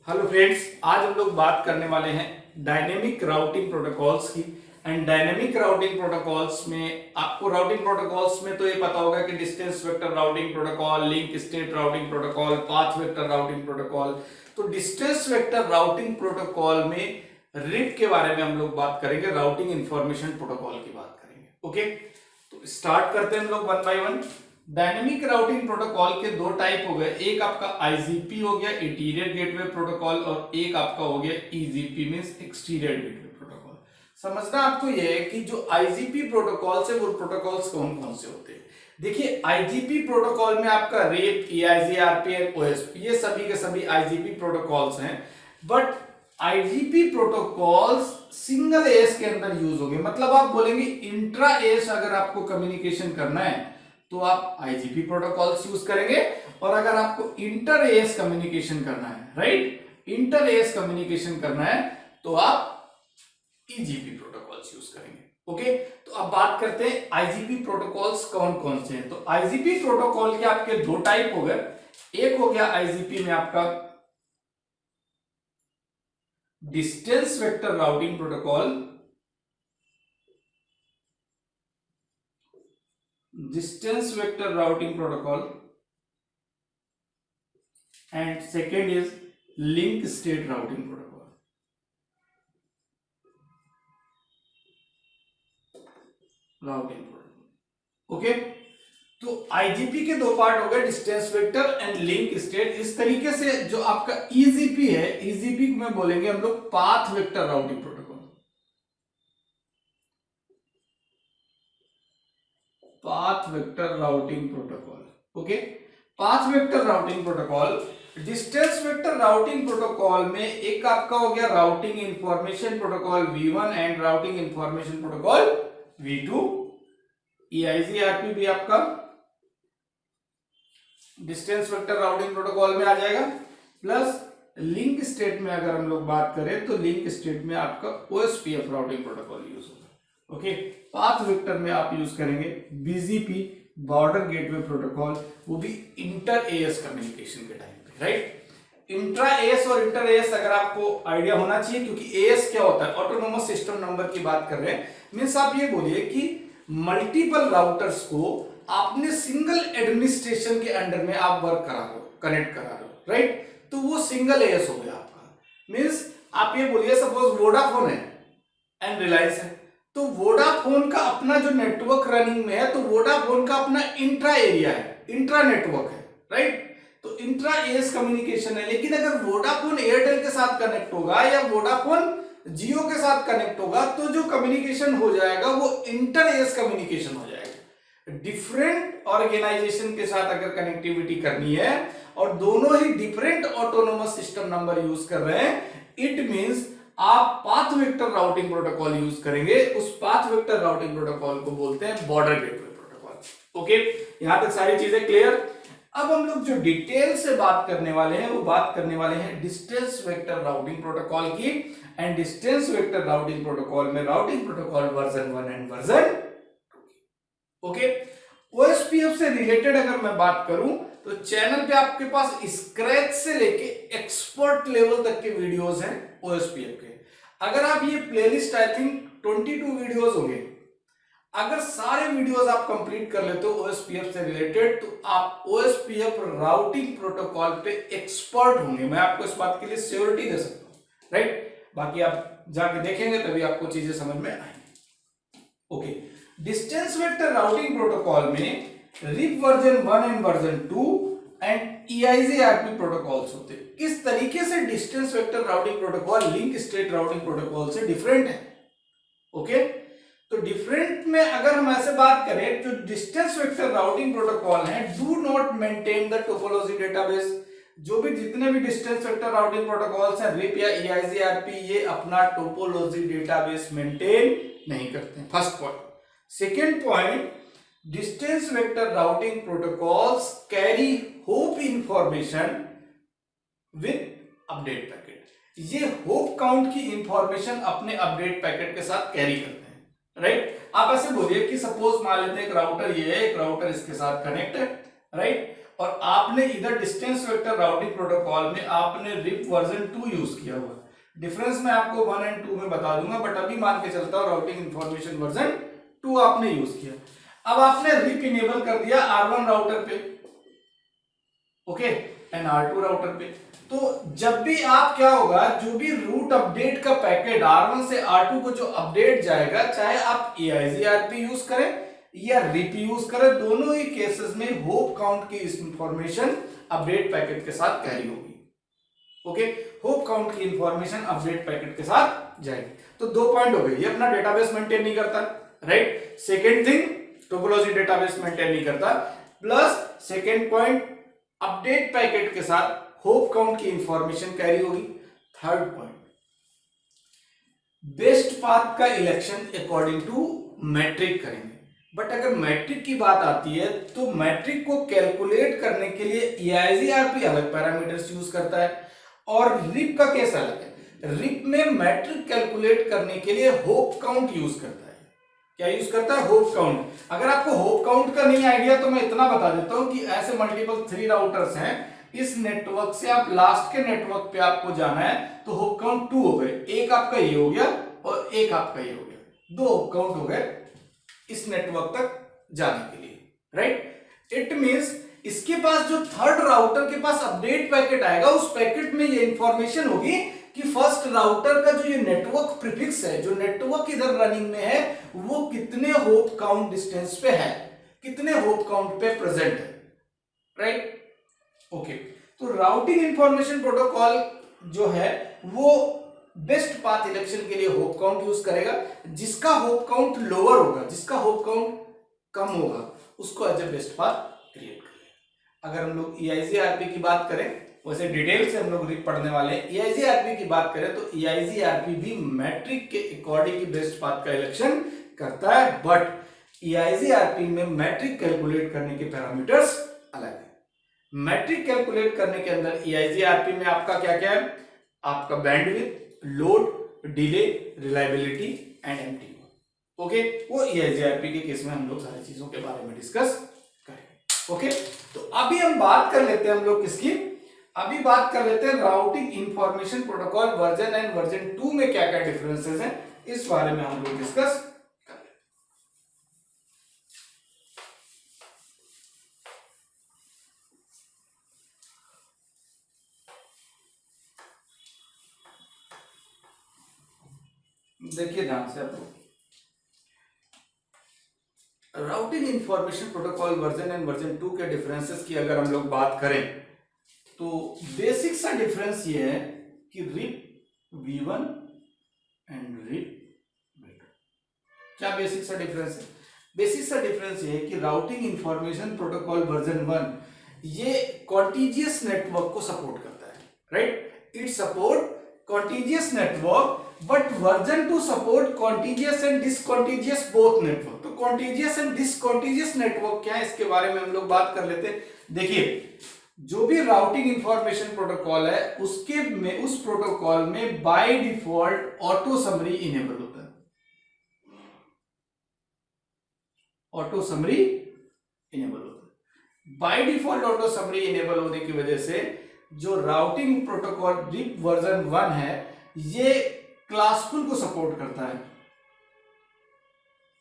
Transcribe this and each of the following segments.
Hello friends, आज हम लोग बात करने वाले हैं डायनेमिक राउटिंग प्रोटोकॉल्स की। एंड डायनेमिक राउटिंग प्रोटोकॉल्स में आपको राउटिंग प्रोटोकॉल्स में तो ये पता होगा कि distance vector routing protocol, link state routing protocol, path vector routing protocol. तो डिस्टेंस वेक्टर राउटिंग प्रोटोकॉल में रिप के बारे में हम लोग बात करेंगे, राउटिंग इंफॉर्मेशन प्रोटोकॉल की बात करेंगे। ओके, तो स्टार्ट करते हैं हम लोग one by one. Dynamic routing protocol के दो टाइप हो गए, एक आपका आईजीपी हो गया इंटीरियर गेटवे प्रोटोकॉल, और एक आपका हो गया EGP means exterior gateway protocol. समझना आपको यह है कि जो आईजीपी प्रोटोकॉल्स है वो प्रोटोकॉल्स कौन कौन से होते हैं। देखिए, आईजीपी प्रोटोकॉल में आपका रेप, ईआईजी, आरपीएल, ओएसपी, ये सभी के सभी आईजीपी प्रोटोकॉल्स हैं। But IGP protocols single as के अंदर यूज होंगे, मतलब आप बोलेंगे इंट्रा एएस अगर आपको कम्युनिकेशन करना है तो आप आईजीपी प्रोटोकॉल्स यूज करेंगे, और अगर आपको इंटर एएस कम्युनिकेशन करना है, राइट, इंटर एएस कम्युनिकेशन करना है तो आप ईजीपी प्रोटोकॉल्स यूज करेंगे। ओके, तो अब बात करते हैं आईजीपी प्रोटोकॉल्स कौन कौन से हैं। तो आईजीपी प्रोटोकॉल के आपके दो टाइप हो गए, एक हो गया आईजीपी में आपका distance vector routing protocol, distance vector routing protocol, and second is link state routing protocol. Routing protocol, okay, तो आईजीपी के दो पार्ट हो गए, distance vector and link state. इस तरीके से जो आपका ईजीपी है, ईजीपी में बोलेंगे हम लोग path vector routing protocol. Path vector routing protocol, okay, path vector routing protocol. Distance vector routing protocol में एक आपका हो गया routing information protocol V1 and routing information protocol V2। EIG RP भी आपका डिस्टेंस वेक्टर राउटिंग प्रोटोकॉल में आ जाएगा। Plus link state में अगर हम लोग बात करें तो लिंक स्टेट में आपका ओएसपीएफ राउटिंग प्रोटोकॉल यूज होगा। ओके, पाथ वेक्टर में आप यूज करेंगे बीजीपी, बॉर्डर गेटवे प्रोटोकॉल, वो भी इंटर एएस कम्युनिकेशन के टाइम पे, राइट। इंट्रा एएस और इंटर एएस अगर आपको आइडिया होना चाहिए, क्योंकि एएस क्या होता है, ऑटोनोमस सिस्टम नंबर की बात कर रहे हैं। मींस आप ये बोलिए कि मल्टीपल राउटर्स को आपने सिंगल एडमिनिस्ट्रेशन के अंडर में आप वर्क करा रहे हो, कनेक्ट करा रहे हो, राइट, तो वो सिंगल एएस हो गया आपका। मींस आप ये बोलिए सपोज वोडाफोन है एंड रिलायंस है, तो वोडाफोन का अपना जो नेटवर्क रनिंग में है, तो वोडाफोन का अपना इंट्रा एरिया है, इंट्रा नेटवर्क है, राइट, तो इंट्रा एएस कम्युनिकेशन है। लेकिन अगर वोडाफोन एयरटेल के साथ कनेक्ट होगा या वोडाफोन जियो के साथ कनेक्ट होगा, तो जो कम्युनिकेशन हो जाएगा वो इंटर एएस कम्युनिकेशन हो जाएगा। डिफरेंट ऑर्गेनाइजेशन के साथ अगर कनेक्टिविटी करनी है और दोनों ही different autonomous system number use कर रहे हैं, इट मींस आप path vector routing protocol use करेंगे। उस पाथ वेक्टर राउटिंग प्रोटोकॉल को बोलते हैं बॉर्डर गेटवे प्रोटोकॉल। ओके, यहां तक सारी चीजें क्लियर। अब हम लोग जो डिटेल से बात करने वाले हैं वो बात करने वाले हैं डिस्टेंस वेक्टर राउटिंग प्रोटोकॉल की। And distance vector routing protocol में routing protocol version 1 and version 2। Okay, OSPF से रिलेटेड अगर मैं बात करूं तो चैनल पे आपके पास स्क्रैच से लेके एक्सपर्ट लेवल तक के वीडियोस हैं ओएसपीएफ के। अगर आप ये प्लेलिस्ट, आई थिंक 22 वीडियोस होंगे, अगर सारे वीडियोस आप कंप्लीट कर लेते हो ओएसपीएफ से रिलेटेड, तो आप ओएसपीएफ राउटिंग प्रोटोकॉल पे एक्सपर्ट होंगे। मैं आपको इस बात के लिए श्योरिटी दे सकता हूं, राइट। बाकी आप जाके देखेंगे तभी आपको चीजें समझ में आएंगी। Okay, distance vector routing protocol में RIP version 1 and version 2 and EIGRP protocols होते हैं। किस तरीके से distance vector routing protocol link state routing protocol से डिफरेंट है। ओके, तो डिफरेंट में अगर हम ऐसे बात करें तो डिस्टेंस वेक्टर राउटिंग प्रोटोकॉल है do not maintain the topology database. जो भी जितने भी डिस्टेंस वेक्टर राउटिंग प्रोटोकॉल्स हैं, रिप या ईआईजी आरपी, ये अपना टोपोलॉजी डेटाबेस मेंटेन नहीं करते हैं। First point. Second point, distance vector routing protocols carry hope information with update packet. ये होप काउंट की इंफॉर्मेशन अपने अपडेट पैकेट के साथ कैरी करते हैं, राइट। आप ऐसे बोलिए कि सपोज मान लेते हैं एक राउटर ये है, एक राउटर इसके साथ कनेक्ट है, राइट, और आपने इधर डिस्टेंस वेक्टर राउटिंग प्रोटोकॉल में आपने रिप वर्जन 2 यूज किया हुआ। डिफरेंस मैं आपको 1 और 2 में बता दूंगा, बट अभी मान के चलता हूं राउटिंग इंफॉर्मेशन वर्जन 2 आपने यूज किया। अब आपने रिप इनेबल कर दिया R1 राउटर पे, ओके, एंड R2 राउटर पे। तो जब भी आप क्या होगा, जो भी रूट अपडेट का पैकेट R1 से R2 को जो अपडेट जाएगा, चाहे आप AIGRP यूज करें या रिप यूज करें, दोनों ही केसेस में होप काउंट की इंफॉर्मेशन अपडेट पैकेट के साथ कैरी होगी। ओके, होप काउंट की इंफॉर्मेशन अपडेट पैकेट के साथ जाएगी। तो 2 पॉइंट हो गए, ये अपना डेटाबेस मेंटेन नहीं करता, right. Second thing, topology database maintain नहीं करता, plus second point update packet के साथ होप काउंट की इंफॉर्मेशन कैरी होगी। थर्ड पॉइंट, बेस्ट पाथ का इलेक्शन अकॉर्डिंग टू मैट्रिक करेंगे। बट अगर मैट्रिक की बात आती है तो मैट्रिक को कैलकुलेट करने के लिए EIGRP अलग पैरामीटर्स यूज करता है और रिप का केस अलग है। रिप में मैट्रिक कैलकुलेट करने के लिए होप काउंट यूज करता है। क्या यूज करता है? Hope count. अगर आपको होप काउंट का नहीं आइडिया तो मैं इतना बता देता हूं कि ऐसे मल्टीपल 3 राउटर्स हैं, इस नेटवर्क से आप लास्ट के नेटवर्क पे आपको जाना है तो होप काउंट 2 हो गए, एक आपका ये हो गया और एक आपका ये हो गया, 2 होप काउंट हो गए इस नेटवर्क तक जाने के लिए, राइट। इट मींस इसके पास जो थर्ड राउटर के पास अपडेट पैकेट आएगा, उस पैकेट में ये इंफॉर्मेशन होगी कि फर्स्ट राउटर का जो ये नेटवर्क प्रीफिक्स है, जो नेटवर्क इधर रनिंग में है, वो कितने होप काउंट डिस्टेंस पे है, कितने होप काउंट पे प्रेजेंट है, राइट। ओके, तो राउटिंग इंफॉर्मेशन प्रोटोकॉल जो है वो बेस्ट पाथ इलेक्शन के लिए होप काउंट यूज करेगा। जिसका होप काउंट लोअर होगा, जिसका होप काउंट कम होगा, उसको as a best path create करेगा। अगर हम लोग EIGRP की बात करें, वैसे डिटेल से हम लोग पढ़ने वाले हैं, EIGRP की बात करें तो EIGRP भी मैट्रिक के अकॉर्डिंग की बेस्ट पाथ का इलेक्शन करता है, बट EIGRP में मैट्रिक कैलकुलेट करने के पैरामीटर्स अलग है। मैट्रिक कैलकुलेट करने के अंदर EIGRP में आपका क्या क्या है? आपका bandwidth, load, delay, reliability and MTU। Okay, वो EIGRP के केस में हम लोग सारी चीजों के बारे में डिस्कस करेंगे। ओके, तो अभी हम बात कर लेते हैं हम लोग किसकी, अभी बात कर लेते हैं routing information protocol version and version 2 में क्या क्या डिफरेंसेस हैं, इस बारे में हम लोग डिस्कस कर लेते हैं। देखिए ध्यान से आप लोग, routing information protocol version and version 2 के डिफरेंसेस की अगर हम लोग बात करें तो बेसिक सा डिफरेंस ये है कि rib V1 and rib V2। क्या बेसिक सा डिफरेंस है? बेसिक सा डिफरेंस ये है कि राउटिंग इंफॉर्मेशन प्रोटोकॉल वर्जन 1 ये कॉन्टिजियस नेटवर्क को सपोर्ट करता है, right. It support contiguous network, but version 2 support contiguous and discontiguous both network. तो कॉन्टिजियस एंड डिसकॉन्टिजियस नेटवर्क क्या है, इसके बारे में हम लोग बात कर लेते हैं। देखिए, जो भी राउटिंग इंफॉर्मेशन प्रोटोकॉल है उसके में, उस प्रोटोकॉल में by default auto summary enable होता है। ऑटो समरी इनेबल होता है। By default auto summary enable होने की वजह से जो राउटिंग प्रोटोकॉल रिप वर्जन 1 है, ये क्लासफुल को सपोर्ट करता है।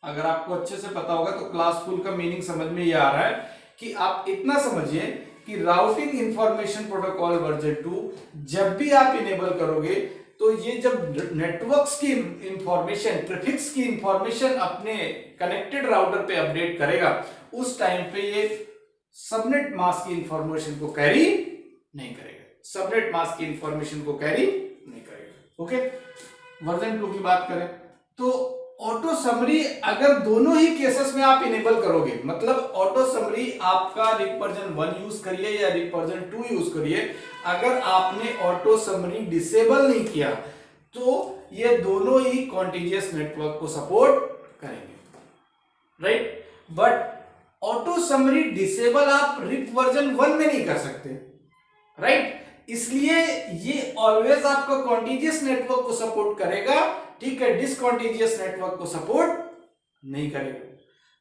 अगर आपको अच्छे से पता होगा तो क्लासफुल का मीनिंग समझ में ये आ रहा है कि आप इतना समझिए कि राउटिंग इंफॉर्मेशन प्रोटोकॉल वर्जन 2 जब भी आप इनेबल करोगे तो ये जब नेटवर्क्स की इंफॉर्मेशन, प्रीफिक्स की इंफॉर्मेशन अपने कनेक्टेड राउटर पे अपडेट करेगा, उस टाइम पे ये सबनेट मास्क की इंफॉर्मेशन को कैरी नहीं करेगा, सबनेट मास्क की इंफॉर्मेशन को कैरी नहीं करेगा। ओके, वर्जन 2 की बात करें तो ऑटो समरी अगर दोनों ही केसेस में आप इनेबल करोगे, मतलब ऑटो समरी आपका रिप वर्जन 1 यूज करिए या रिप वर्जन 2 यूज करिए, अगर आपने ऑटो समरी डिसेबल नहीं किया तो ये दोनों ही कॉन्टिजियस नेटवर्क को सपोर्ट करेंगे, right. But auto summary disable आप रिप वर्जन 1 में नहीं कर सकते, राइट। इसलिए ये ऑलवेज आपका कॉन्टिजियस नेटवर्क को सपोर्ट करेगा, ठीक है, डिसकॉन्टिजियस नेटवर्क को सपोर्ट नहीं करेगा।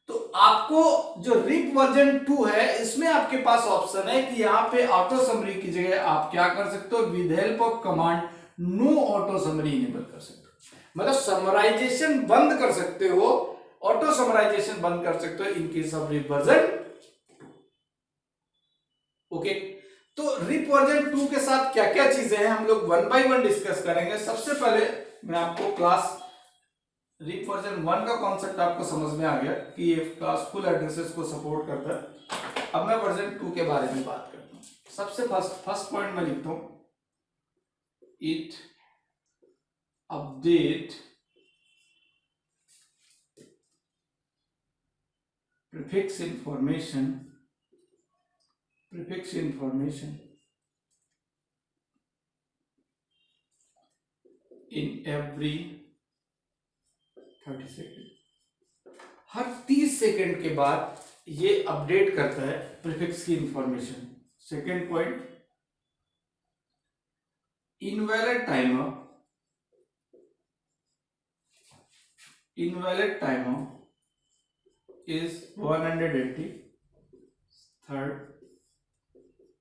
तो आपको जो रिप वर्जन 2 है इसमें आपके पास ऑप्शन है कि यहाँ पे ऑटो समरी की जगह आप क्या कर सकते हो, with help of command no auto summary enable कर सकते हो, मतलब समराइजेशन बंद कर सकते हो, ऑटो समराइजेशन बंद कर सकते हो in case of RIP version. Okay, तो रिप वर्जन 2 के साथ क्या क्या चीजें हैं हम लोग वन बाय वन डिस्कस करेंगे। सबसे पहले मैं आपको क्लास रिप वर्जन 1 का कॉन्सेप्ट आपको समझ में आ गया कि ये क्लास फुल एड्रेसेस को सपोर्ट करता है। अब मैं वर्जन 2 के बारे में बात करता हूं। सबसे फर्स्ट पॉइंट में लिखता हूं, it update prefix information in every 30 second. Her 30 second के बाद ये अपडेट करता है प्रीफिक्स की information. Second point, invalid timer is 180. Third,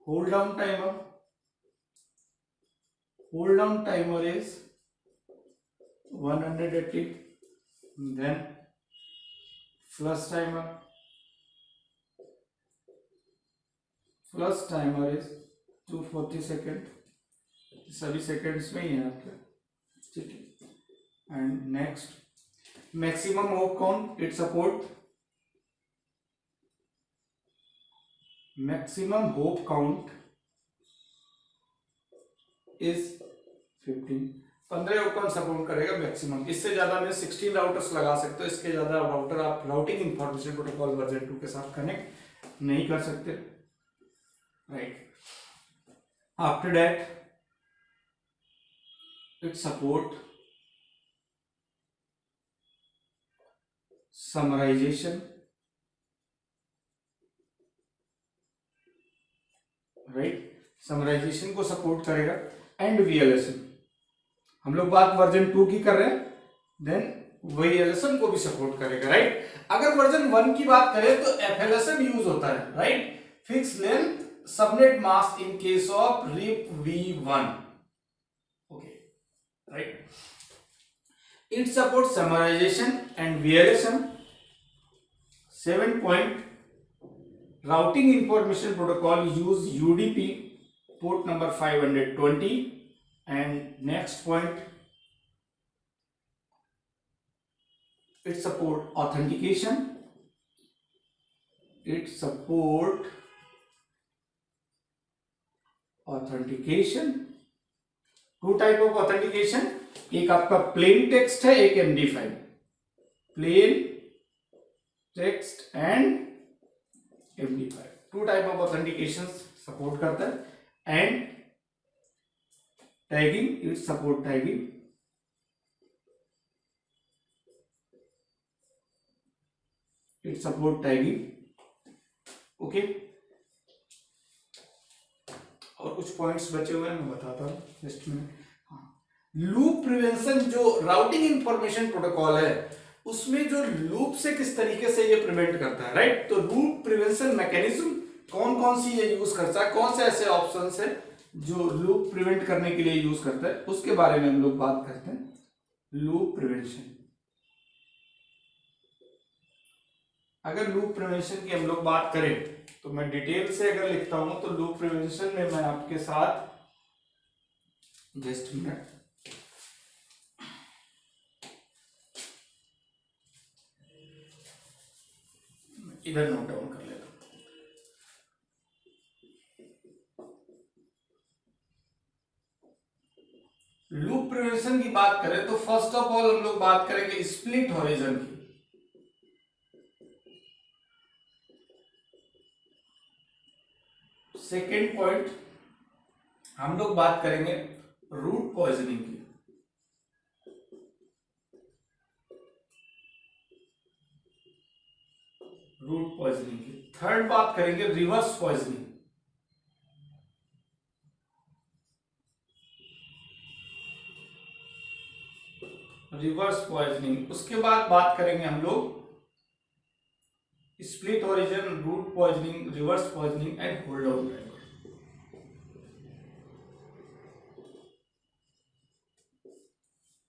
hold down timer is 180. Then flush timer is 240 second, सभी सेकेंड्स में ही है आपके, ठीक है। And next, maximum hope count, it support maximum hope count is 15 hope count support करेगा maximum. इससे ज्यादा में 16 राउटर्स लगा सकते हो, इसके ज्यादा राउटर आप राउटिंग इंफॉर्मेशन प्रोटोकॉल वर्जन 2 के साथ कनेक्ट नहीं कर सकते, right. After that it support summarization, right, summarization को सपोर्ट करेगा। एंड वीएलएसएम, हम लोग बात वर्जन 2 की कर रहे हैं, देन वीएलएसएम को भी सपोर्ट करेगा, राइट। अगर वर्जन 1 की बात करें तो एफएलएसएम यूज होता है, right, fix length subnet mask in case of RIP v1, okay, right. It support summarization and VLSM. 7 point, routing information protocol use UDP port number 520. And next point, it support authentication. Two type of authentication, एक आपका plain text है, एक MD5, plain text and MD5, two type of authentication support करता है। And tagging, it support tagging, okay. और कुछ points बचे हुए हैं मैं बताता हूं जस्ट में। लूप प्रिवेंशन, जो राउटिंग इंफॉर्मेशन प्रोटोकॉल है उसमें जो लूप से किस तरीके से ये प्रिवेंट करता है, राइट। तो लूप प्रिवेंशन मैकेनिज्म कौन कौन सी ये यूज करता है, कौन से ऐसे ऑप्शंस है जो लूप प्रिवेंट करने के लिए यूज करता है, उसके बारे में हम लोग बात करते हैं। लूप प्रिवेंशन, अगर लूप प्रिवेंशन की हम लोग बात करें तो मैं डिटेल से अगर लिखता हूं तो लूप प्रिवेंशन में मैं आपके साथ जस्ट मिनट, इधर नोट डाउन कर लेता हूं। लूप प्रिवेंशन की बात करें तो फर्स्ट ऑफ ऑल हम लोग बात करेंगे स्प्लिट हॉरिजन की। सेकेंड पॉइंट हम लोग बात करेंगे रूट पॉइजनिंग की। थर्ड बात करेंगे रिवर्स पॉइजनिंग। उसके बाद बात करेंगे हम लोग split origin, route poisoning, reverse poisoning and hold down timer.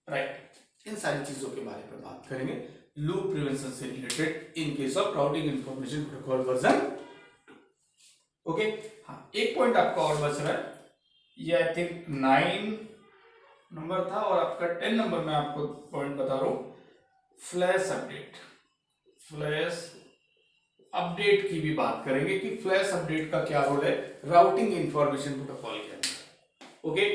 Right, इन सारी चीजों के बारे में बात करेंगे लूप प्रिवेंशन से related in case of routing information protocol version. Okay, हाँ एक पॉइंट आपका और बच रहा है, ये आई थिंक 9 नंबर था और आपका 10 नंबर में आपको पॉइंट बता रहा हूं, फ्लैश अपडेट। फ्लैश अपडेट की भी बात करेंगे कि फ्लैश अपडेट का क्या रोल है राउटिंग इंफॉर्मेशन प्रोटोकॉल के अंदर। ओके,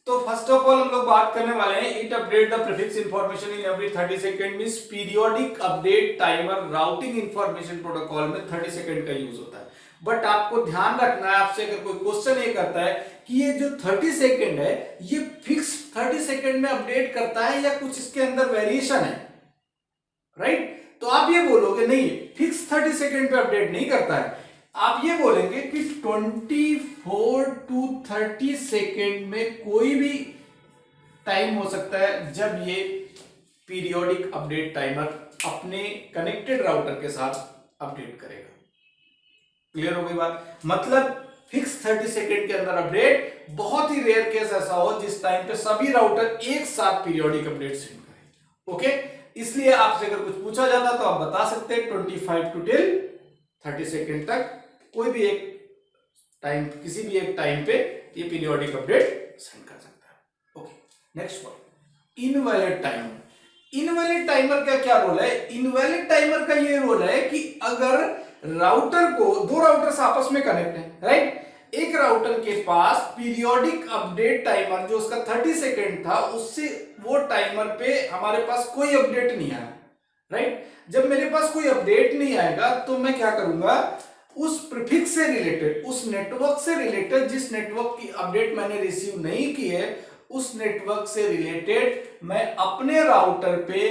तो फर्स्ट ऑफ ऑल हम लोग बात करने वाले हैं it update the prefix information in every 30 second, means periodic update timer routing information protocol में 30 सेकंड का यूज होता है। बट आपको ध्यान रखना है, आपसे अगर कोई क्वेश्चन ये करता है कि ये जो 30 सेकंड है ये फिक्स 30 सेकंड में अपडेट करता है या कुछ इसके अंदर वेरिएशन है, राइट? तो आप ये बोलोगे नहीं फिक्स 30 सेकंड पे अपडेट नहीं करता है, आप ये बोलेंगे कि 24 to 30 सेकेंड में कोई भी टाइम हो सकता है जब ये पीरियोडिक अपडेट टाइमर अपने कनेक्टेड राउटर के साथ अपडेट करेगा। क्लियर हो गई बात? मतलब फिक्स 30 सेकेंड के अंदर अपडेट, बहुत ही रेयर केस ऐसा हो जिस टाइम पे सभी राउटर एक साथ पीरियोडिक अपडेट सेंड करें। ओके, इसलिए आपसे अगर कुछ पूछा जाता तो आप बता सकते हैं 25 to 30 सेकेंड तक कोई भी एक टाइम, किसी भी एक टाइम पे ये पीरियोडिक अपडेट सेंड कर सकता है। Okay, next point, invalid timer. Invalid timer का क्या रोल है? इनवैलिड टाइमर का ये रोल है कि अगर राउटर को, दो राउटर्स आपस में कनेक्ट है, राइट? एक राउटर के पास पीरियोडिक अपडेट टाइमर जो उसका 30 सेकेंड था, उससे वो टाइमर पे हमारे पास कोई अपडेट नहीं आया, राइट? जब मेरे पास कोई अपडेट नहीं आएगा तो मैं क्या करूंगा, उस प्रीफिक्स से रिलेटेड, उस नेटवर्क से रिलेटेड जिस नेटवर्क की अपडेट मैंने रिसीव नहीं की है, उस नेटवर्क से रिलेटेड मैं अपने राउटर पे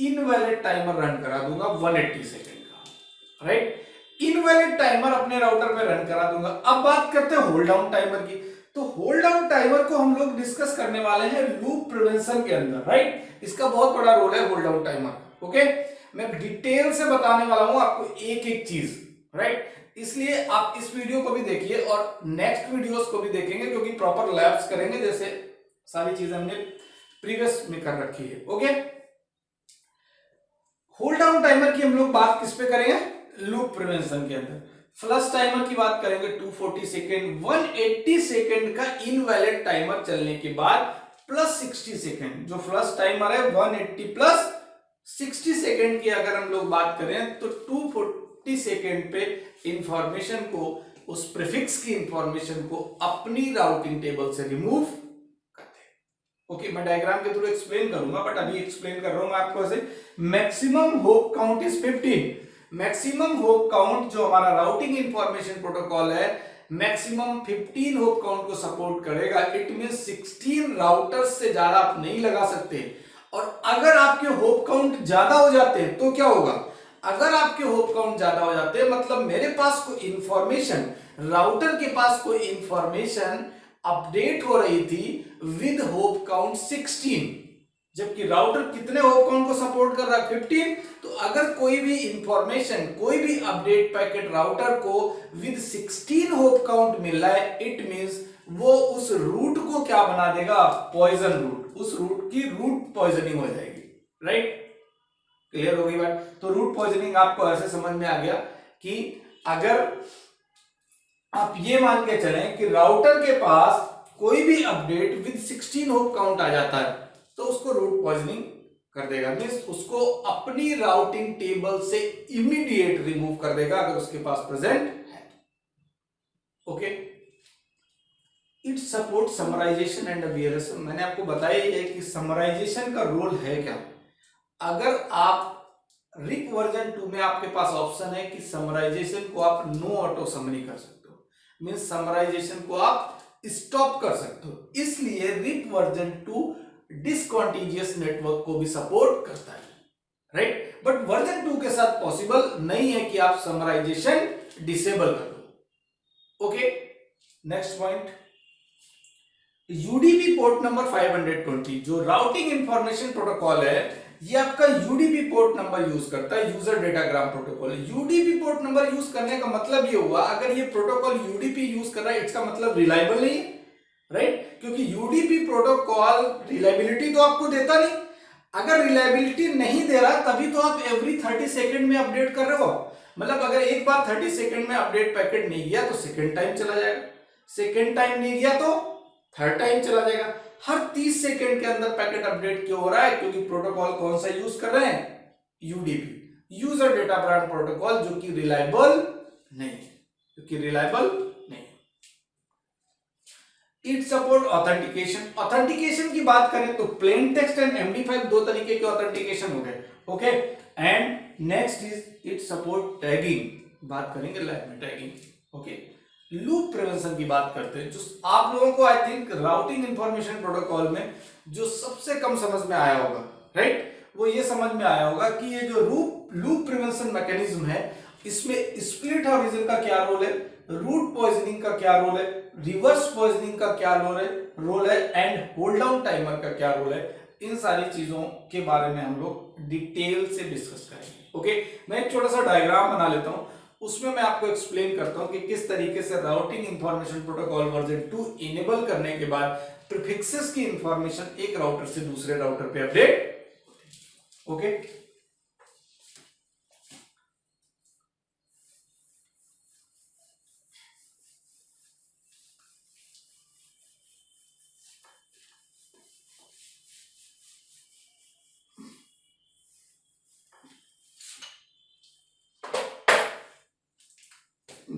इनवैलिड टाइमर रन करा दूंगा 180 सेकेंड का, राइट? इनवैलिड टाइमर अपने राउटर पे रन करा दूंगा। अब बात करते हैं होल्ड डाउन टाइमर की। तो होल्ड डाउन टाइमर को हम लोग डिस्कस करने वाले हैं लूप प्रिवेंशन के अंदर, राइट? इसका बहुत बड़ा रोल है होल्ड डाउन टाइमर। ओके, मैं डिटेल से बताने वाला हूं आपको एक एक चीज, राइट? इसलिए आप इस वीडियो को भी देखिए और नेक्स्ट वीडियोस को भी देखेंगे, क्योंकि प्रॉपर लैब्स करेंगे जैसे सारी चीजें हमने प्रीवियस में कर रखी है। ओके, होल्ड डाउन टाइमर की हम लोग बात किस पे करेंगे? लूप प्रिवेंशन के अंदर। फ्लश टाइमर की बात करेंगे 240 सेकेंड, 180 सेकेंड का इनवैलिड टाइमर चलने के बाद प्लस 60 सेकेंड, जो फ्लश टाइमर है 180 प्लस 60 सेकेंड की अगर हम लोग बात करें तो 240 सेकेंड पे इंफॉर्मेशन को, उस प्रीफिक्स की इंफॉर्मेशन को अपनी राउटिंग टेबल से रिमूव करते हैं। ओके, मैं डायग्राम के थ्रू एक्सप्लेन करूंगा, बट अभी एक्सप्लेन कर रहा हूं मैं आपको ऐसे। Maximum hope count is 15। Maximum hope count जो हमारा राउटिंग इंफॉर्मेशन प्रोटोकॉल है, मैक्सिमम 15 होप काउंट को सपोर्ट करेगा। इट मीन 16 राउटर्स से ज्यादा आप नहीं लगा सकते। और अगर आपके होप काउंट ज्यादा हो जाते हैं तो क्या होगा? अगर आपके होप काउंट ज्यादा हो जाते हैं मतलब मेरे पास कोई इंफॉर्मेशन, राउटर के पास कोई इंफॉर्मेशन अपडेट हो रही थी विद होप काउंट 16, जबकि राउटर कितने होप काउंट को सपोर्ट कर रहा है? 15। तो अगर कोई भी इंफॉर्मेशन, कोई भी अपडेट पैकेट राउटर को विद 16 होप काउंट मिल रहा है, इट मींस वो उस रूट को क्या बना देगा? Poison route. उस रूट की रूट पॉइजनिंग हो जाएगी, राइट? क्लियर हो गई बात? तो रूट पॉइजनिंग आपको ऐसे समझ में आ गया कि अगर आप ये मान के चलें कि राउटर के पास कोई भी अपडेट विद 16 होप काउंट आ जाता है तो उसको रूट पॉइजनिंग कर देगा, मींस उसको अपनी राउटिंग टेबल से इमीडिएट रिमूव कर देगा अगर उसके पास प्रेजेंट है। Okay, it support summarization and aberration. मैंने आपको बताया है कि समराइजेशन का रोल है क्या। अगर आप रिप वर्जन 2 में आपके पास ऑप्शन है कि समराइजेशन को आप नो ऑटो समरी कर सकते हो, मींस समराइजेशन को आप स्टॉप कर सकते हो। इसलिए रिप वर्जन 2 डिसकंटीन्यूअस नेटवर्क को भी सपोर्ट करता है, राइट? बट वर्जन 2 के साथ पॉसिबल नहीं है कि आप समराइजेशन डिसेबल कर दो। Okay, next point, UDP port number 520 जो राउटिंग इंफॉर्मेशन प्रोटोकॉल है, ये आपका यूडीपी पोर्ट नंबर यूज करता है, user datagram protocol. UDP port number use करने का मतलब ये हुआ, अगर ये प्रोटोकॉल यूडीपी यूज कर रहा है इसका मतलब रिलायबल नहीं है, राइट? क्योंकि यूडीपी प्रोटोकॉल रिलायबिलिटी तो आपको देता नहीं। अगर रिलायबिलिटी नहीं दे रहा तभी तो आप एवरी 30 सेकेंड में अपडेट कर रहे हो। मतलब अगर एक बार 30 सेकेंड में अपडेट पैकेट नहीं गया तो सेकेंड टाइम चला जाएगा, सेकेंड टाइम नहीं गया तो थर्ड टाइम चला जाएगा। हर 30 सेकेंड के अंदर पैकेट अपडेट क्यों हो रहा है? क्योंकि प्रोटोकॉल कौन सा यूज कर रहे हैं? UDP, user data brand protocol, जो कि रिलायबल नहीं, क्योंकि रिलायबल नहीं। It support authentication. ऑथेंटिकेशन की बात करें तो प्लेन टेक्स्ट एंड MD5 दो तरीके के ऑथेंटिकेशन हो गए, okay. And next is it support tagging, बात करेंगे लैब में टैगिंग, ओके। लूप प्रिवेंशन की बात करते हैं, जो आप लोगों को I think routing information protocol में जो सबसे कम समझ में आया होगा, राइट? वो ये समझ में आया होगा कि ये जो लूप प्रिवेंशन मैकेनिज्म है, इसमें स्प्लिट हॉरिजन का क्या रोल है, रूट पॉइजनिंग का क्या रोल है, रिवर्स पॉइजनिंग का क्या रोल है एंड होल्ड डाउन टाइमर का क्या रोल है। इन सारी चीजों के बारे में हम लोग डिटेल से डिस्कस करेंगे, ओके। मैं एक छोटा सा डायग्राम बना लेता हूं, उसमें मैं आपको एक्सप्लेन करता हूं कि किस तरीके से routing information protocol version 2 enable करने के बाद प्रीफिक्सेस की इंफॉर्मेशन एक राउटर से दूसरे राउटर पे अपडेट, ओके।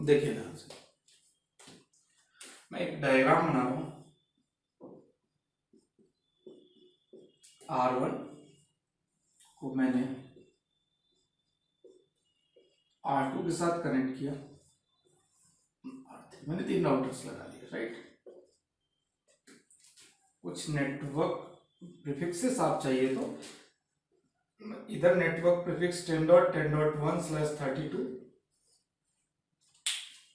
देखिए ध्यान से, मैं एक डायग्राम बना रहा हूं। R1 को मैंने R2 के साथ कनेक्ट किया, R3 मैंने 3 राउटर्स लगा दिए, राइट? कुछ नेटवर्क प्रीफिक्सेस आप चाहिए तो इधर नेटवर्क प्रीफिक्स 10.10.1/32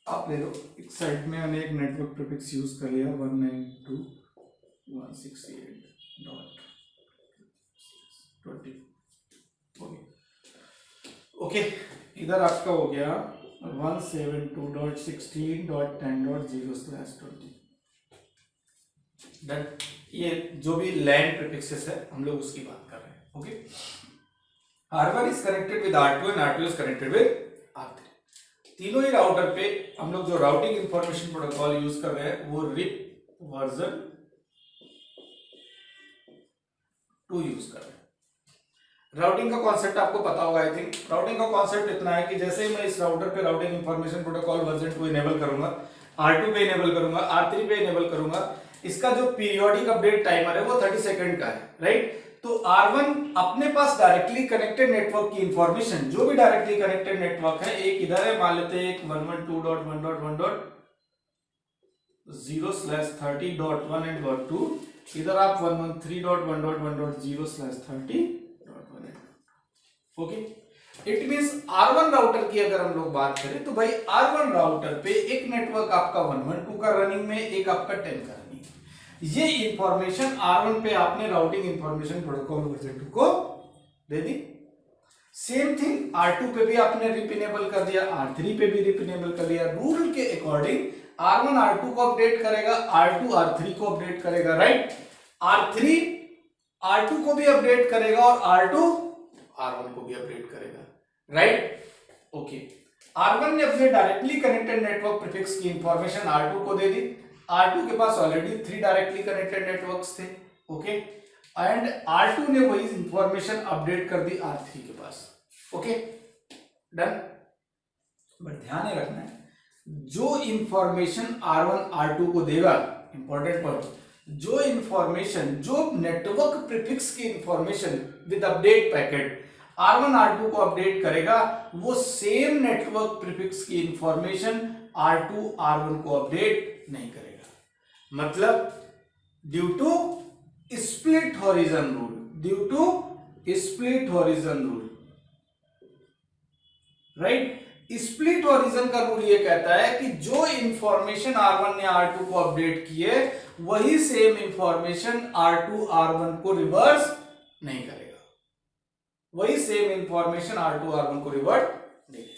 आप ले लो। एक साइड में मैंने एक नेटवर्क प्रीफिक्स यूज कर लिया 192.168.20, ओके। इधर आपका हो गया 172.16.10.0/20। डन। ये जो भी लैंड प्रीफिक्सेस है हम लोग उसकी बात कर रहे हैं, okay. R1 is connected with R2 and R2 is connected with R3। तीनों ही राउटर पे हम लोग जो राउटिंग इंफॉर्मेशन प्रोटोकॉल यूज कर रहे हैं वो RIP वर्जन 2 यूज कर रहे हैं। राउटिंग का कॉन्सेप्ट आपको पता होगा, आई थिंक। राउटिंग का कॉन्सेप्ट इतना है कि जैसे ही मैं इस राउटर पे routing information protocol version 2 enable करूंगा, R2 पे इनेबल करूंगा, R3 पे इनेबल करूंगा, इसका जो पीरियोडिक अपडेट टाइमर है वो 30 सेकंड का है, राइट? तो R1 अपने पास डायरेक्टली कनेक्टेड नेटवर्क की इंफॉर्मेशन, जो भी डायरेक्टली कनेक्टेड नेटवर्क है, एक इधर है, मान लेते हैं एक 112.1.1.0/30.1 एंड .2, इधर आप 113.1.1.0/30.1, okay. It means R1 router की अगर हम लोग बात करें तो भाई R1 राउटर पे एक नेटवर्क आपका 112 का रनिंग में, एक आपका 10 का रनिंग। ये इंफॉर्मेशन R1 पे आपने राउटिंग इंफॉर्मेशन प्रोटोकॉल वर्जन 2 को दे दी। सेम थिंग R2 पे भी आपने रिप इनेबल कर दिया, R3 पे भी रिप इनेबल कर दिया। रूल के अकॉर्डिंग R1 R2 को अपडेट करेगा, R2 R3 को अपडेट करेगा, राइट? R3 R2 को भी अपडेट करेगा और R2 R1 को भी अपडेट करेगा, राइट? ओके। R1 ने अपने डायरेक्टली कनेक्टेड नेटवर्क प्रीफिक्स की इंफॉर्मेशन R2 को दे दी। R2 के पास ऑलरेडी 3 डायरेक्टली कनेक्टेड नेटवर्क्स थे, ओके। एंड R2 ने वही इंफॉर्मेशन अपडेट कर दी R3 के पास, ओके। डन। बट ध्यान रखना है, जो इंफॉर्मेशन R1 R2 को देगा, इंपॉर्टेंट पॉइंट, जो इंफॉर्मेशन, जो नेटवर्क प्रीफिक्स की information with update packet R1 R2 को अपडेट करेगा, वो सेम नेटवर्क प्रीफिक्स की इंफॉर्मेशन R2 R1 को अपडेट नहीं करेगा। मतलब due to split horizon rule, due to split horizon rule, right? Split horizon का रूल ये कहता है कि जो इंफॉर्मेशन R1 ने R2 को अपडेट की है, वही सेम इंफॉर्मेशन R2 R1 को रिवर्स नहीं करेगा। वही सेम इंफॉर्मेशन R2 R1 को रिवर्ट देगा।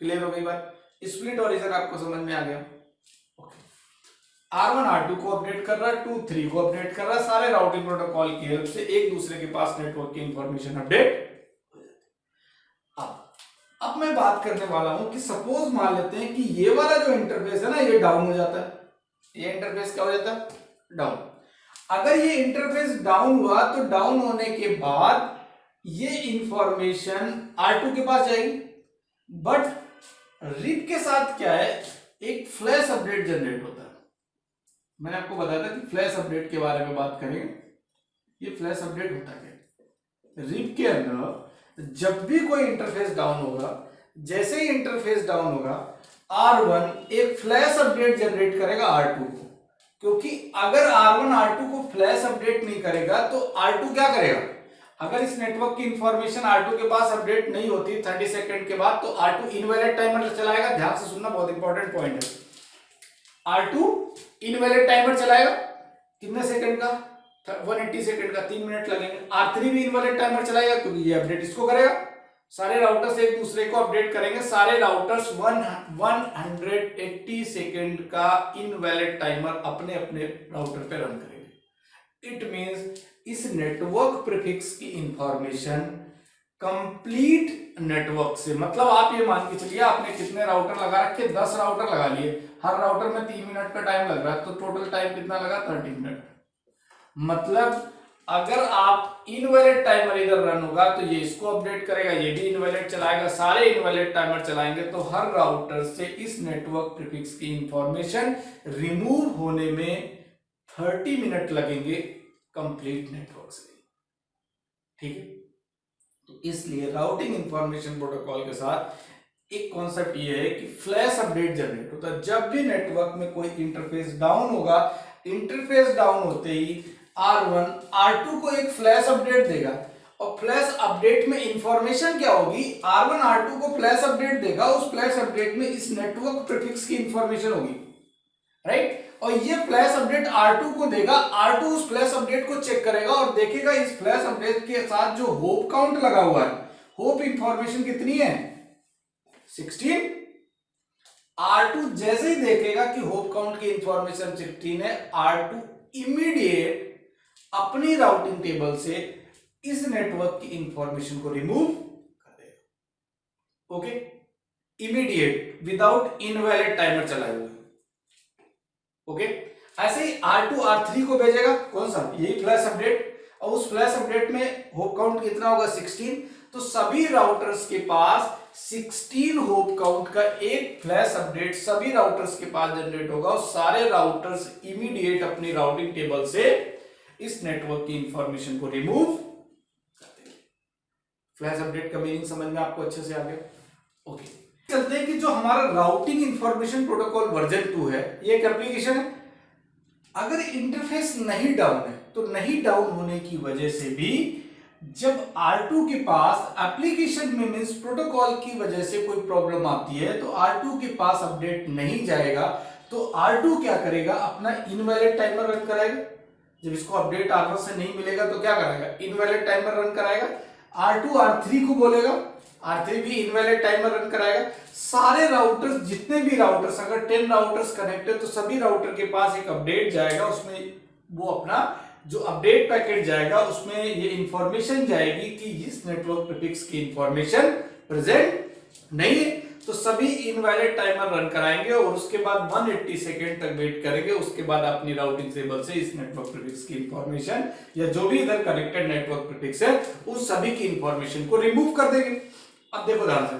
क्लियर हो गई बात? स्प्लिट ओरिजिन आपको समझ में आ गया। R1 R2 को अपडेट कर रहा है, 2 3 को अपडेट कर रहा है, सारे राउटिंग प्रोटोकॉल की हेल्प से एक दूसरे के पास नेटवर्क की इंफॉर्मेशन अपडेट हो जाती है। अब मैं बात करने वाला हूं कि सपोज मान लेते हैं कि ये वाला जो इंटरफेस है ना, ये डाउन हो जाता है। ये इंटरफेस क्या हो जाता है? डाउन। अगर ये इंटरफेस डाउन हुआ तो डाउन होने के बाद ये इंफॉर्मेशन R2 के पास जाएगी, बट रिप के साथ क्या है, एक फ्लैश अपडेट जनरेट होता है। मैंने आपको बताया था कि फ्लैश अपडेट के बारे में बात करेंगे। ये फ्लैश अपडेट होता है रिप के अंदर, जब भी कोई इंटरफेस डाउन होगा, जैसे ही इंटरफेस डाउन होगा, R1 एक फ्लैश अपडेट जनरेट करेगा R2 को, क्योंकि अगर R1 R2 को फ्लैश अपडेट नहीं करेगा तो R2 क्या करेगा? अगर इस नेटवर्क की इंफॉर्मेशन R2 के पास अपडेट नहीं होती 30 सेकंड के बाद, तो R2 इनवैलिड टाइमर चलाएगा। ध्यान से सुनना, बहुत इंपॉर्टेंट पॉइंट है। R2 इनवैलिड टाइमर चलाएगा कितने सेकंड का? 180 सेकंड का, 3 मिनट लगेंगे। R3 भी इनवैलिड टाइमर चलाएगा, क्योंकि ये अपडेट इसको करेगा। सारे राउटर्स एक दूसरे को अपडेट करेंगे। सारे राउटर्स 180 सेकंड का इनवैलिड टाइमर अपने अपने राउटर पे रन करेंगे। इट मींस इस नेटवर्क प्रीफिक्स की इंफॉर्मेशन कंप्लीट नेटवर्क से, मतलब आप ये मान के चलिए आपने कितने राउटर लगा रखे? 10 राउटर लगा लिए, हर राउटर में 3 मिनट का टाइम लग रहा है, तो टोटल टाइम कितना लगा? 30 मिनट। मतलब अगर आप इनवैलिड टाइमर इधर रन होगा तो ये इसको अपडेट करेगा, ये भी इनवैलिड चलाएगा, सारे इनवैलिड टाइमर चलाएंगे, तो हर राउटर से इस नेटवर्क प्रीफिक्स की इंफॉर्मेशन रिमूव होने में 30 मिनट लगेंगे कंप्लीट नेटवर्क से। ठीक है, तो इसलिए राउटिंग इंफॉर्मेशन प्रोटोकॉल के साथ एक कॉन्सेप्ट ये है कि फ्लैश अपडेट जनरेट होता है। जब भी नेटवर्क में कोई इंटरफेस डाउन होगा, इंटरफेस डाउन होते ही R1 R2 को एक फ्लैश अपडेट देगा, और फ्लैश अपडेट में इंफॉर्मेशन क्या होगी? R1 R2 को फ्लैश अपडेट देगा, उस फ्लैश अपडेट में इस नेटवर्क प्रीफिक्स की इंफॉर्मेशन होगी, राइट? और ये फ्लैश अपडेट R2 को देगा, R2 उस फ्लैश अपडेट को चेक करेगा और देखेगा इस फ्लैश अपडेट के साथ जो होप काउंट लगा हुआ है, होप इंफॉर्मेशन कितनी है? 16। R2 जैसे ही देखेगा कि होप काउंट की इंफॉर्मेशन 16 है, R2 इमीडिएट अपनी राउटिंग टेबल से इस नेटवर्क की इंफॉर्मेशन को रिमूव कर देगा। Okay, immediate, without invalid timer चलाए हुए। ओके, ऐसे ही R2 R3 को भेजेगा, कौन सा? यही फ्लैश अपडेट, और उस फ्लैश अपडेट में होप काउंट कितना होगा? 16। तो सभी राउटर्स के पास 16 होप काउंट का एक फ्लैश अपडेट सभी राउटर्स के पास जनरेट होगा, और सारे राउटर्स इमीडिएट अपनी राउटिंग टेबल से इस नेटवर्क की इंफॉर्मेशन को रिमूव कर देंगे। फ्लैश अपडेट का मीनिंग समझ में आपको अच्छे से आ गया? ओके, चलते हैं कि जो हमारा राउटिंग इंफॉर्मेशन प्रोटोकॉल वर्जन 2 है, ये एक एप्लीकेशन है। अगर इंटरफेस नहीं डाउन है, तो नहीं डाउन होने की वजह से भी जब R2 के पास एप्लीकेशन में मींस प्रोटोकॉल की वजह से कोई प्रॉब्लम आती है, तो R2 के पास अपडेट नहीं जाएगा, तो R2 क्या करेगा? अपना इनवैलिड टाइमर रन कराएगा। जब इसको अपडेट R1 से नहीं मिलेगा तो क्या कराएगा? इनवैलिड टाइमर रन कराएगा। R2 R3 को बोलेगा, R3 भी इनवैलिड टाइमर रन कराएगा। सारे राउटर्स, जितने भी राउटर्स, अगर 10 राउटर्स कनेक्टेड, तो सभी राउटर के पास एक अपडेट जाएगा, उसमें वो अपना जो अपडेट पैकेट जाएगा उसमें ये इंफॉर्मेशन जाएगी कि इस नेटवर्क प्रीफिक्स की इंफॉर्मेशन प्रेजेंट नहीं है, तो सभी इनवैलिड टाइमर रन कराएंगे और उसके बाद 180 सेकेंड तक वेट करेंगे। उसके बाद अपनी राउटिंग टेबल से इस नेटवर्क प्रीफिक्स की इंफॉर्मेशन या जो भी इधर कनेक्टेड नेटवर्क प्रीफिक्स है उस सभी की इंफॉर्मेशन को रिमूव कर देंगे। अब देखो ध्यान से,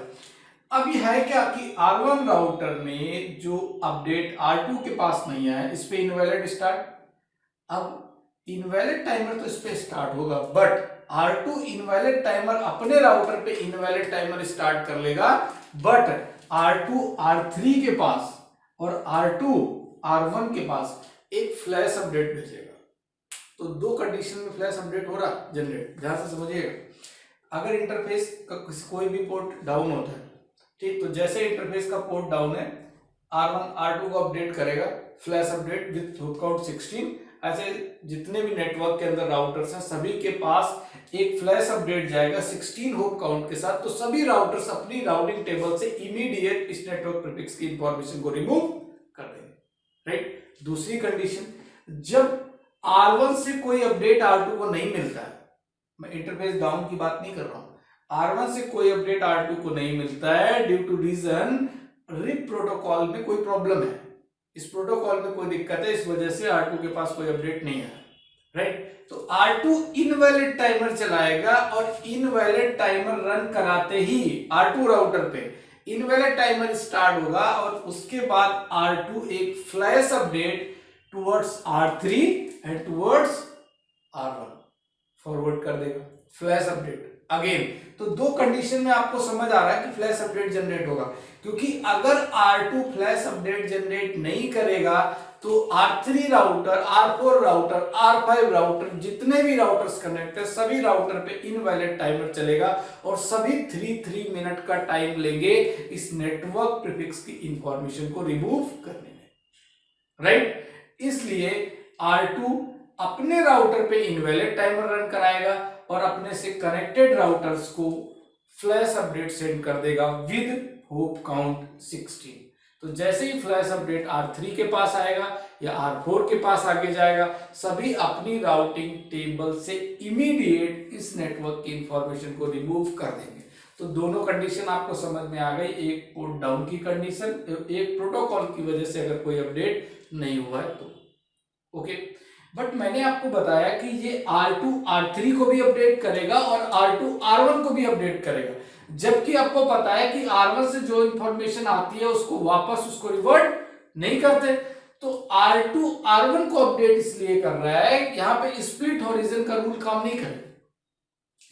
अब ये है क्या कि R1 राउटर में जो अपडेट R2 के पास नहीं है, इस पे इनवैलिड स्टार्ट। अब इनवैलिड टाइमर तो इस पे स्टार्ट होगा, बट R2 इनवैलिड टाइमर अपने राउटर पे इनवैलिड टाइमर स्टार्ट कर लेगा, बट R2 R3 के पास और R2 R1 के पास एक फ्लैश अपडेट भेजेगा। तो दो कंडीशन में फ्लैश अपडेट हो रहा जनरेट, ध्यान से समझिएगा। अगर इंटरफेस का कोई भी पोर्ट डाउन होता है, ठीक, तो जैसे इंटरफेस का पोर्ट डाउन है, R1 R2 को अपडेट करेगा, flash update with hope count 16। ऐसे जितने भी नेटवर्क के अंदर राउटर्स हैं सभी के पास एक फ्लैश अपडेट जाएगा 16 होप काउंट के साथ। तो सभी राउटर्स अपनी राउटिंग टेबल से इमीडिएट इस नेटवर्क प्रीफिक्स की इंफॉर्मेशन को रिमूव कर देंगे, राइट। दूसरी कंडीशन, जब R1 से कोई अपडेट R2 को नहीं मिलता है, मैं इंटरफेस डाउन की बात नहीं कर रहा हूं, R1 से कोई अपडेट R2 को नहीं मिलता है due to reason RIP protocol में कोई प्रॉब्लम है, इस प्रोटोकॉल में कोई दिक्कत है, इस वजह से R2 के पास कोई अपडेट नहीं है, राइट। तो R2 इनवैलिड टाइमर चलाएगा और इनवैलिड टाइमर रन कराते ही R2 राउटर पे इनवैलिड टाइमर स्टार्ट होगा और उसके बाद R2 एक flash update towards R3 and towards R1 forward कर देगा, फ्लैश अपडेट अगेन। तो दो कंडीशन में आपको समझ आ रहा है कि फ्लैश अपडेट जनरेट होगा, क्योंकि अगर R2 फ्लैश अपडेट जनरेट नहीं करेगा तो R3 router, R4 router, R5 router, जितने भी राउटर्स कनेक्ट है सभी राउटर पे इनवैलिड टाइमर चलेगा और सभी 3 मिनट का टाइम लेंगे इस नेटवर्क प्रीफिक्स की इंफॉर्मेशन को रिमूव करने में, राइट। इसलिए R2 अपने राउटर पे इनवैलिड टाइमर रन कराएगा और अपने से कनेक्टेड राउटर्स को फ्लैश अपडेट सेंड कर देगा विद होप काउंट 16। तो जैसे ही फ्लैश अपडेट R3 के पास आएगा या R4 के पास आगे जाएगा, सभी अपनी राउटिंग टेबल से इमीडिएट इस नेटवर्क की इंफॉर्मेशन को रिमूव कर देंगे। तो दोनों कंडीशन आपको समझ में आ गई, एक पोर्ट डाउन की कंडीशन, एक प्रोटोकॉल की वजह से अगर कोई अपडेट नहीं हुआ है तो, ओके। बट मैंने आपको बताया कि ये R2 R3 को भी अपडेट करेगा और R2 R1 को भी अपडेट करेगा, जबकि आपको पता है कि R1 से जो इंफॉर्मेशन आती है उसको वापस उसको रिवर्ट नहीं करते। तो R2 R1 को अपडेट इसलिए कर रहा है, यहां पे स्प्लिट हॉरिजन का रूल काम नहीं करेगा।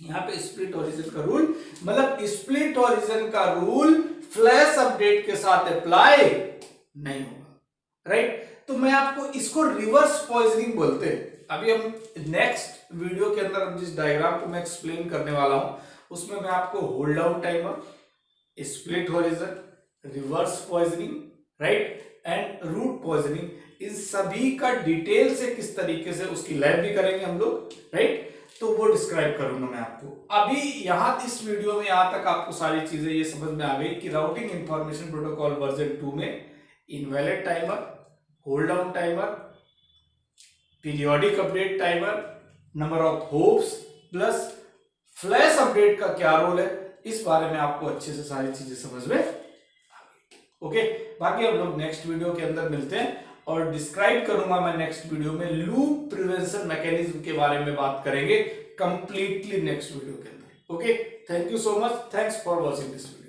यहां पे स्प्लिट हॉरिजन का रूल मतलब स्प्लिट हॉरिजन का रूल फ्लैश अपडेट के साथ अप्लाई नहीं होगा, राइट। तो मैं आपको इसको रिवर्स पॉइजनिंग बोलते हैं। अभी हम नेक्स्ट वीडियो के अंदर जिस डायग्राम को मैं एक्सप्लेन करने वाला हूं उसमें मैं आपको hold down timer, split horizon, reverse poisoning, right, and route poisoning, इन सभी का डिटेल से किस तरीके से उसकी लैब भी करेंगे हम लोग, राइट। तो वो डिस्क्राइब करूंगा मैं आपको। अभी यहां इस वीडियो में यहां तक आपको सारी चीजें ये समझ में आ गई कि राउटिंग इंफॉर्मेशन प्रोटोकॉल वर्जन 2 में invalid timer, hold down timer, periodic update timer, number of hopes plus flash update का क्या रोल है, इस बारे में आपको अच्छे से सारी चीजें समझ में आ गई, ओके। बाकी हम लोग नेक्स्ट वीडियो के अंदर मिलते हैं और डिस्क्राइब करूंगा मैं नेक्स्ट वीडियो में लूप प्रिवेंशन मैकेनिज्म के बारे में बात करेंगे कंप्लीटली नेक्स्ट वीडियो के अंदर, okay. Thank you so much, thanks for watching this video.